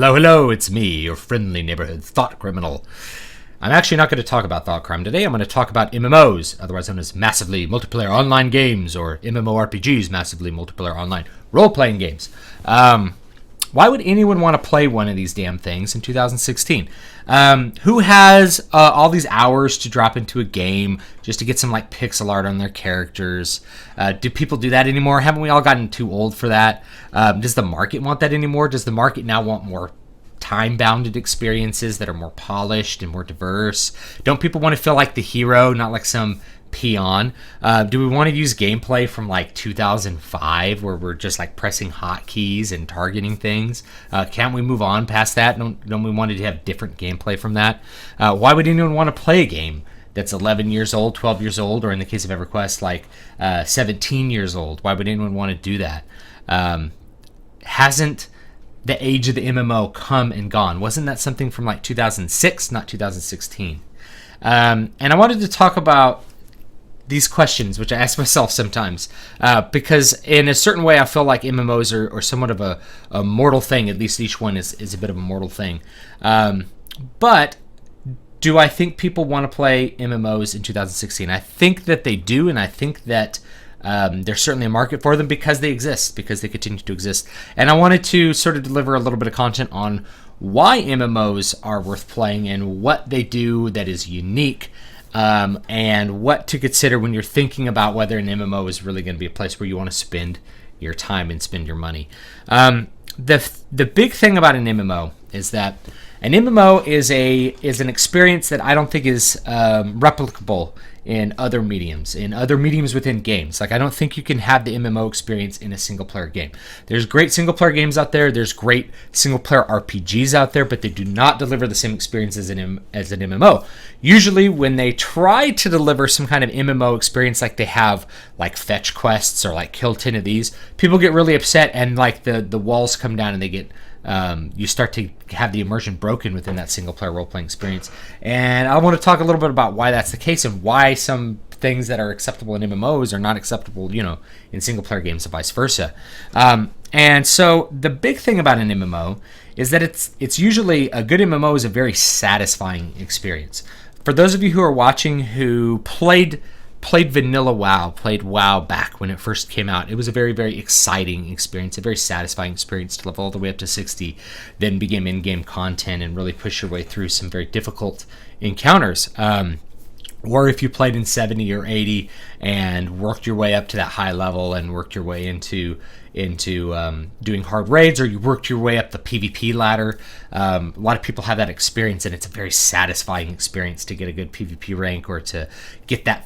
Hello, hello, it's me, your friendly neighborhood thought criminal. I'm actually not going to talk about thought crime today. I'm going to talk about MMOs, otherwise known as massively multiplayer online games, or MMORPGs, massively multiplayer online role-playing games. Why would anyone want to play one of these damn things in 2016? Who has all these hours to drop into a game just to get some like pixel art on their characters? Do people do that anymore? Haven't we all gotten too old for that? Does the market want that anymore? Does the market now want more time-bounded experiences that are more polished and more diverse? Don't people want to feel like the hero, not like some peon? Do we want to use gameplay from like 2005 where we're just like pressing hotkeys and targeting things? Can't we move on past that? Don't we want to have different gameplay from that? Why would anyone want to play a game that's 11 years old, 12 years old, or in the case of EverQuest, like 17 years old? Why would anyone want to do that? Hasn't the age of the MMO come and gone? Wasn't that something from like 2006, not 2016? And I wanted to talk about these questions, which I ask myself sometimes, because in a certain way I feel like MMOs are somewhat of a mortal thing. At least each one is a bit of a mortal thing. But do I think people want to play MMOs in 2016? I think that they do, and I think that there's certainly a market for them because they exist, because they continue to exist. And I wanted to sort of deliver a little bit of content on why MMOs are worth playing and what they do that is unique, and what to consider when you're thinking about whether an MMO is really going to be a place where you want to spend your time and spend your money. The big thing about an MMO is that an MMO is an experience that I don't think is replicable in other mediums within games. Like, I don't think you can have the MMO experience in a single player game. There's great single player games out there. There's great single player RPGs out there, but they do not deliver the same experience as an MMO. Usually when they try to deliver some kind of MMO experience, like they have like fetch quests or like kill 10 of these, people get really upset and like the walls come down and they get you start to have the immersion broken within that single player role-playing experience. And I want to talk a little bit about why that's the case and why some things that are acceptable in MMOs are not acceptable, in single player games and vice versa. And so the big thing about an MMO is that it's usually, a good MMO is a very satisfying experience. For those of you who are watching who played vanilla WoW, played WoW back when it first came out, it was a very, very exciting experience, a very satisfying experience to level all the way up to 60, then begin in-game content and really push your way through some very difficult encounters. Or if you played in 70 or 80 and worked your way up to that high level and worked your way into doing hard raids, or you worked your way up the PvP ladder. A lot of people have that experience, and it's a very satisfying experience to get a good PvP rank or to get that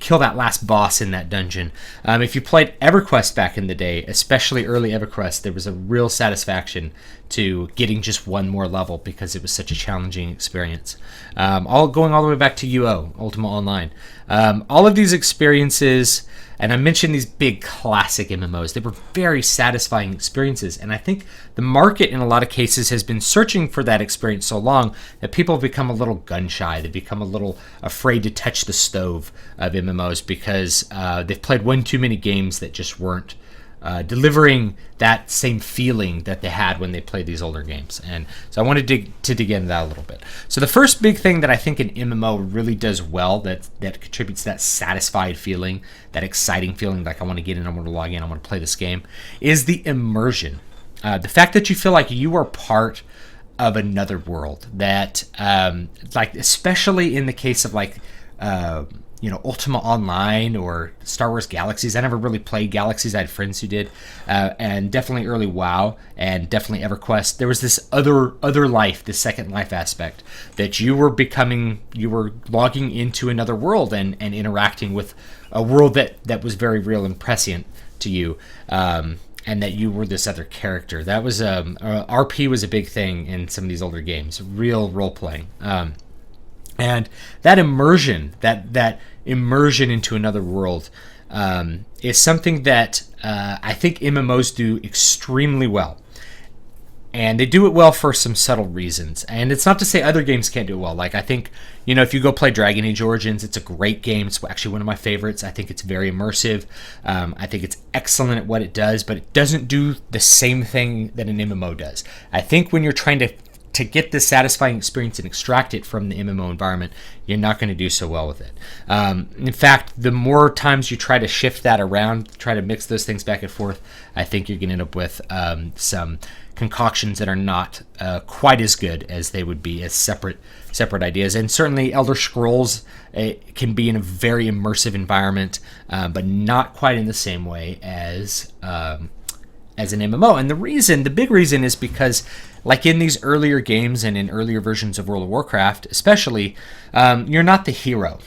kill that last boss in that dungeon. If you played EverQuest back in the day, especially early EverQuest, there was a real satisfaction to getting just one more level because it was such a challenging experience. Going all the way back to UO, Ultima Online. All of these experiences, and I mentioned these big classic MMOs, they were very satisfying experiences, and I think the market in a lot of cases has been searching for that experience so long that people have become a little gun-shy. They've become a little afraid to touch the stove of MMOs because they've played one too many games that just weren't delivering that same feeling that they had when they played these older games. And so I wanted to dig into that a little bit. So the first big thing that I think an MMO really does well, that contributes to that satisfied feeling, that exciting feeling, like I want to get in, I want to log in, I want to play this game, is the immersion. The fact that you feel like you are part of another world, that like especially in the case of like Ultima Online or Star Wars Galaxies. I never really played Galaxies. I had friends who did, and definitely early WoW and definitely EverQuest. There was this other life, this second life aspect that you were logging into another world and interacting with a world that was very real and prescient to you, and that you were this other character. That was RP was a big thing in some of these older games, real role playing. And that immersion, that immersion into another world, is something that I think MMOs do extremely well. And they do it well for some subtle reasons. And it's not to say other games can't do it well. Like, I think, if you go play Dragon Age Origins, it's a great game. It's actually one of my favorites. I think it's very immersive. I think it's excellent at what it does, but it doesn't do the same thing that an MMO does. I think when you're trying to get this satisfying experience and extract it from the MMO environment, you're not going to do so well with it. In fact, the more times you try to shift that around, try to mix those things back and forth, I think you're going to end up with some concoctions that are not quite as good as they would be as separate ideas. And certainly Elder Scrolls can be in a very immersive environment, but not quite in the same way as an MMO. And the big reason is because, like in these earlier games and in earlier versions of World of Warcraft especially, you're not the hero.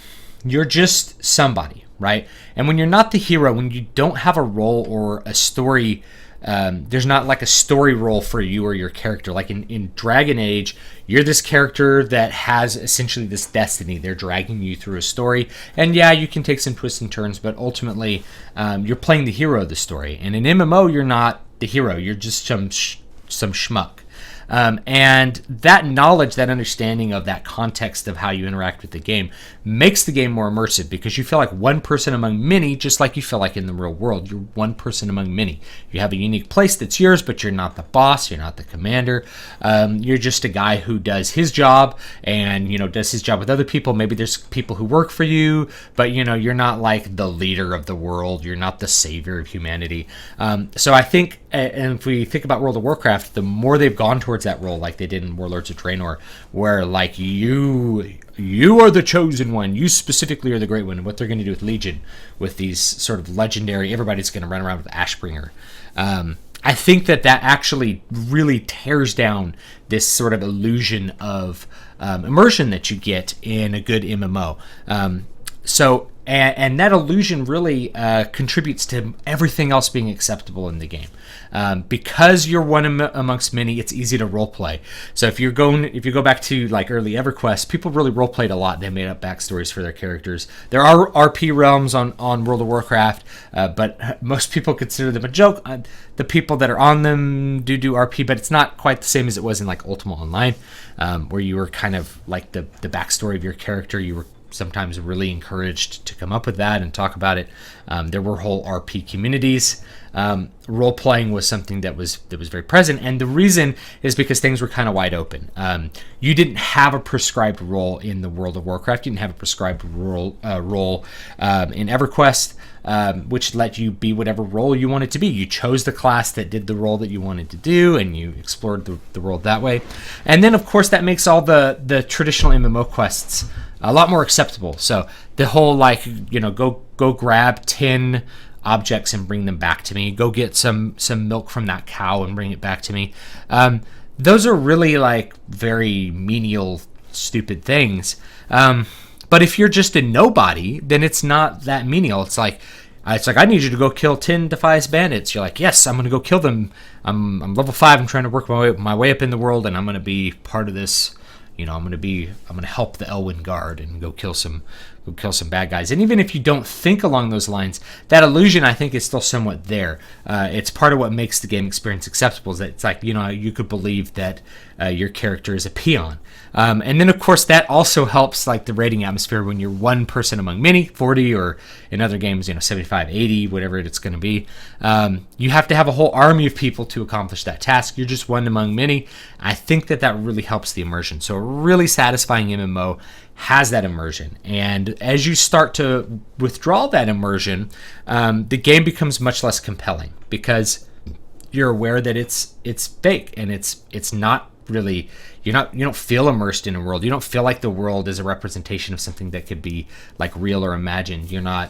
You're just somebody, right? And when you're not the hero, when you don't have a role or a story, there's not like a story role for you or your character. Like in Dragon Age, you're this character that has essentially this destiny. They're dragging you through a story. And yeah, you can take some twists and turns, but ultimately you're playing the hero of the story. And in MMO, you're not the hero. You're just some schmuck. And that knowledge, that understanding of that context of how you interact with the game makes the game more immersive, because you feel like one person among many, just like you feel like in the real world. You're one person among many. You have a unique place that's yours, but you're not the boss. You're not the commander. You're just a guy who does his job and, does his job with other people. Maybe there's people who work for you, but, you're not like the leader of the world. You're not the savior of humanity. So I think, and if we think about World of Warcraft, the more they've gone towards that role, like they did in Warlords of Draenor, where like you are the chosen one, you specifically are the great one. And what they're going to do with Legion, with these sort of legendary, everybody's going to run around with Ashbringer. I think that actually really tears down this sort of illusion of immersion that you get in a good MMO. And that illusion really contributes to everything else being acceptable in the game. Because you're one amongst many, it's easy to roleplay. So if you go back to like early EverQuest, people really roleplayed a lot. They made up backstories for their characters. There are RP realms on World of Warcraft, but most people consider them a joke. The people that are on them do RP, but it's not quite the same as it was in like Ultima Online, where you were kind of like the backstory of your character. You were sometimes really encouraged to come up with that and talk about it. There were whole RP communities. Role playing was something that was very present, and the reason is because things were kind of wide open. You didn't have a prescribed role in the World of Warcraft. You didn't have a prescribed role in EverQuest, which let you be whatever role you wanted to be. You chose the class that did the role that you wanted to do, and you explored the world that way. And then, of course, that makes all the traditional MMO quests a lot more acceptable. So the whole go grab 10 objects and bring them back to me. Go get some milk from that cow and bring it back to me. Those are really like very menial, stupid things. But if you're just a nobody, then it's not that menial. It's like I need you to go kill 10 Defias bandits. You're like, yes, I'm going to go kill them. I'm level 5. I'm trying to work my way up in the world, and I'm going to be part of this. I'm going to help the Elwyn Guard and go kill some bad guys. And even if you don't think along those lines, that illusion, I think, is still somewhat there. It's part of what makes the game experience acceptable, is that it's like, you could believe that your character is a peon. And then, of course, that also helps like the raiding atmosphere when you're one person among many, 40, or in other games, 75, 80, whatever it's going to be. You have to have a whole army of people to accomplish that task. You're just one among many. I think that really helps the immersion. So a really satisfying MMO has that immersion. And as you start to withdraw that immersion, the game becomes much less compelling, because you're aware that it's fake, and it's not really, you don't feel immersed in a world. You don't feel like the world is a representation of something that could be like real or imagined. You're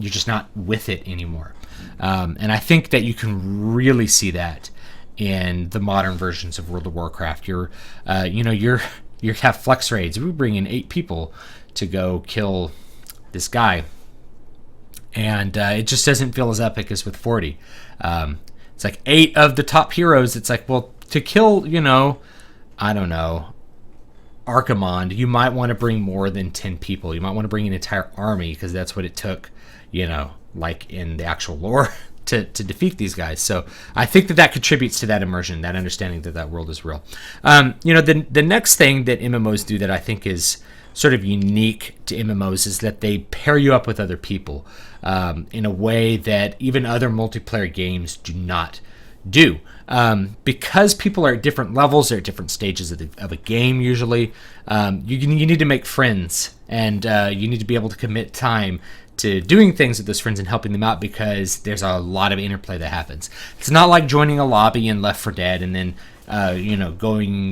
just not with it anymore. And I think that you can really see that in the modern versions of World of Warcraft. You have flex raids. We bring in 8 people to go kill this guy, and it just doesn't feel as epic as with 40. It's like 8 of the top heroes. It's like, well, to kill, I don't know, Archimond, you might want to bring more than 10 people. You might want to bring an entire army, because that's what it took, like in the actual lore. to defeat these guys. So I think that contributes to that immersion, that understanding that world is real. The next thing that MMOs do that I think is sort of unique to MMOs is that they pair you up with other people in a way that even other multiplayer games do not do. Because people are at different levels, they're at different stages of a game usually, you need to make friends, and you need to be able to commit time to doing things with those friends and helping them out, because there's a lot of interplay that happens. It's not like joining a lobby in Left 4 Dead and then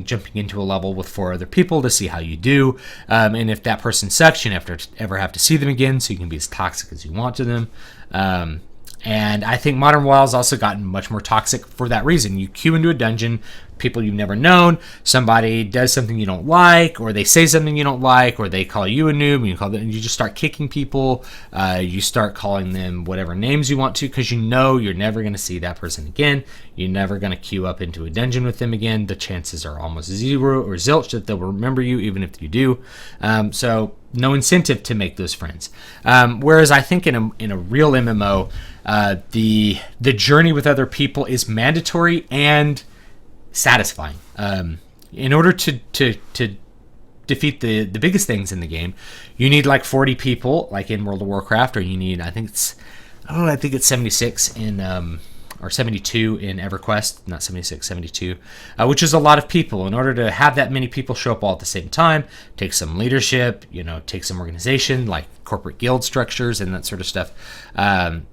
jumping into a level with 4 other people to see how you do, and if that person sucks, you never ever have to see them again, so you can be as toxic as you want to them. And I think Modern WoW's also gotten much more toxic for that reason. You queue into a dungeon, people you've never known, somebody does something you don't like, or they say something you don't like, or they call you a noob, and you just start kicking people. You start calling them whatever names you want to, because you know you're never going to see that person again. You're never going to queue up into a dungeon with them again. The chances are almost zero or zilch that they'll remember you, even if you do. So no incentive to make those friends. Whereas I think in a real MMO, the journey with other people is mandatory and satisfying. In order to defeat the biggest things in the game, you need like 40 people, like in World of Warcraft, or you need I think it's 76 in or 72 in EverQuest, not 76, 72, which is a lot of people. In order to have that many people show up all at the same time, takes some leadership, takes some organization, like corporate guild structures and that sort of stuff,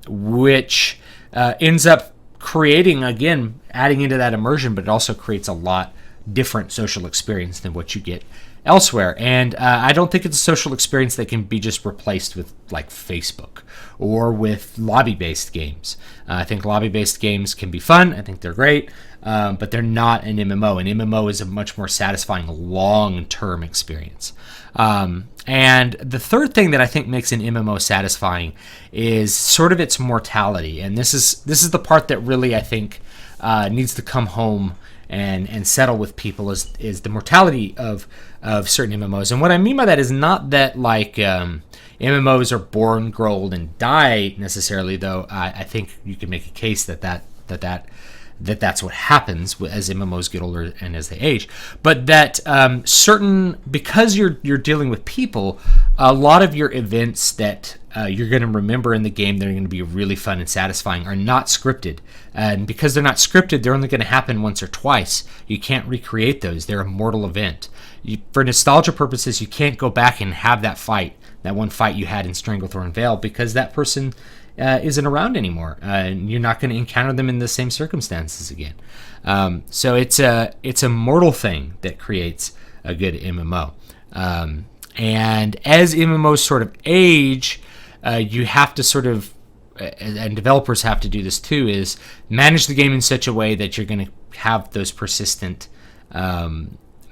which ends up creating, again, adding into that immersion, but it also creates a lot different social experience than what you get elsewhere. And I don't think it's a social experience that can be just replaced with like Facebook or with lobby-based games. I think lobby-based games can be fun. I think they're great, but they're not an MMO. An MMO is a much more satisfying long-term experience. And the third thing that I think makes an MMO satisfying is sort of its mortality. And this is the part that really I think needs to come home and settle with people is the mortality of certain MMOs. And what I mean by that is not that like MMOs are born, grow old, and die necessarily, though I think you can make a case that's what happens as MMOs get older and as they age. But that because you're dealing with people, a lot of your events that you're going to remember in the game that are going to be really fun and satisfying are not scripted. And because they're not scripted, they're only going to happen once or twice. You can't recreate those. They're a mortal event. For nostalgia purposes, you can't go back and have that one fight you had in Stranglethorn Vale, because that person isn't around anymore, and you're not going to encounter them in the same circumstances again. So it's a mortal thing that creates a good MMO. And as MMOs sort of age, you have to sort of, and developers have to do this too, is manage the game in such a way that you're going to have those persistent,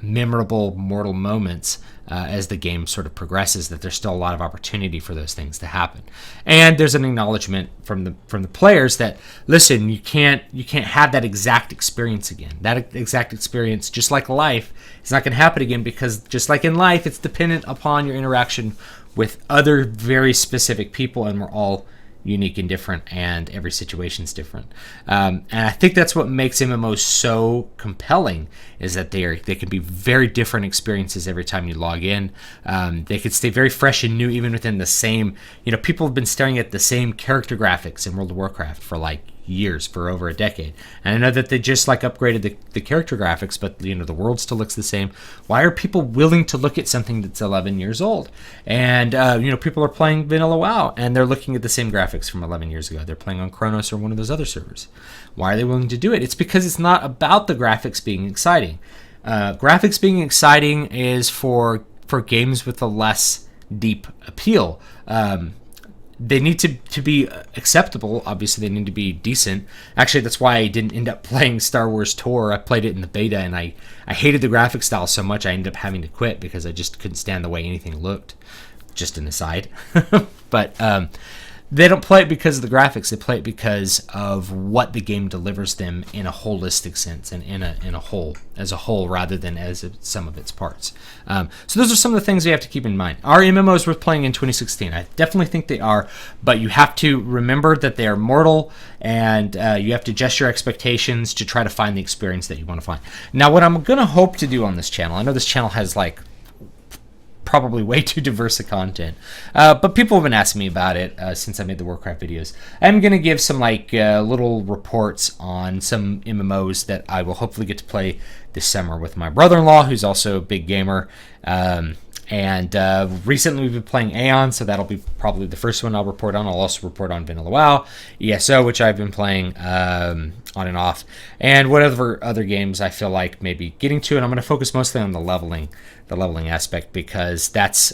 memorable, mortal moments as the game sort of progresses, that there's still a lot of opportunity for those things to happen. And there's an acknowledgement from the players that, listen, you can't have that exact experience again. That exact experience, just like life, is not going to happen again, because just like in life, it's dependent upon your interaction with other very specific people, and we're all unique and different, and every situation's different. And I think that's what makes MMOs so compelling, is that they can be very different experiences every time you log in. They could stay very fresh and new even within the same, people have been staring at the same character graphics in World of Warcraft for like years, for over a decade. And I know that they just like upgraded the character graphics, but the world still looks the same. Why are people willing to look at something that's 11 years old? And people are playing vanilla WoW and they're looking at the same graphics from 11 years ago. They're playing on Chronos or one of those other servers. Why are they willing to do it? It's because it's not about the graphics being exciting. Graphics being exciting is for games with a less deep appeal. They need to be acceptable. Obviously, they need to be decent. Actually, that's why I didn't end up playing Star Wars Tour. I played it in the beta, and I hated the graphic style so much I ended up having to quit because I just couldn't stand the way anything looked. Just an aside. But they don't play it because of the graphics. They play it because of what the game delivers them in a holistic sense and in a whole, as a whole, rather than as some of its parts. So those are some of the things you have to keep in mind. Are MMOs worth playing in 2016? I definitely think they are, but you have to remember that they are mortal, and you have to adjust your expectations to try to find the experience that you want to find. Now, what I'm going to hope to do on this channel, I know this channel has like probably way too diverse of content, but people have been asking me about it since I made the Warcraft videos. I'm going to give some like little reports on some MMOs that I will hopefully get to play this summer with my brother-in-law, who's also a big gamer. And recently we've been playing Aeon, so that'll be probably the first one I'll report on. I'll also report on Vanilla WoW, ESO, which I've been playing on and off, and whatever other games I feel like maybe getting to. And I'm going to focus mostly on the leveling aspect, because that's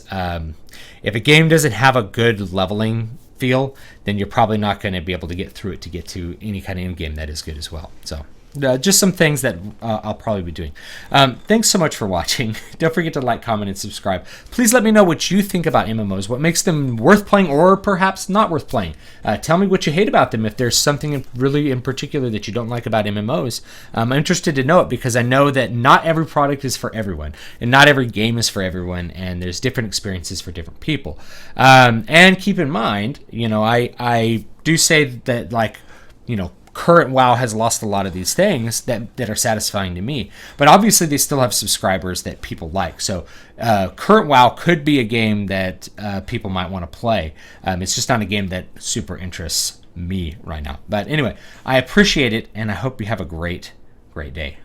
if a game doesn't have a good leveling feel, then you're probably not going to be able to get through it to get to any kind of end game that is good as well. So just some things that I'll probably be doing. Thanks so much for watching. Don't forget to like, comment, and subscribe. Please let me know what you think about MMOs, what makes them worth playing or perhaps not worth playing. Tell me what you hate about them. If there's something really in particular that you don't like about MMOs, I'm interested to know it, because I know that not every product is for everyone, and not every game is for everyone, and there's different experiences for different people. And keep in mind, I do say that, like, current WoW has lost a lot of these things that are satisfying to me, but obviously they still have subscribers that people like. So current WoW could be a game that people might want to play. It's just not a game that super interests me right now. But anyway, I appreciate it, and I hope you have a great day.